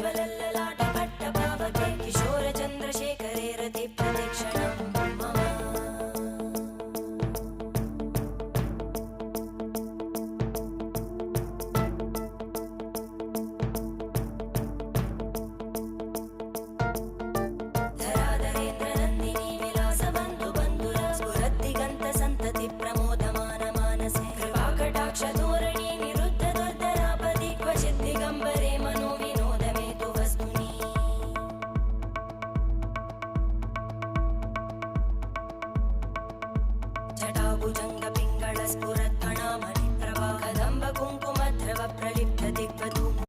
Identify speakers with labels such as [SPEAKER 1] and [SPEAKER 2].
[SPEAKER 1] ज्वलल्ललाटपट्टपावके किशोरचन्द्रशेखरे रतिप्रतिक्षणं मम धराधरेन्द्रनन्दिनी विलासबन्धुबन्धुरा स्फुरद्दिगन्तसन्तति प्रमोदमानमानसे कृपाकटाक्षधोरणी निरुद्धदुर्धरापदि क्वचिद्दिगम्बरे मनोविनोदमेतु वस्तुनि जटाभुजङ्गपिङ्गळस्फुरत्फण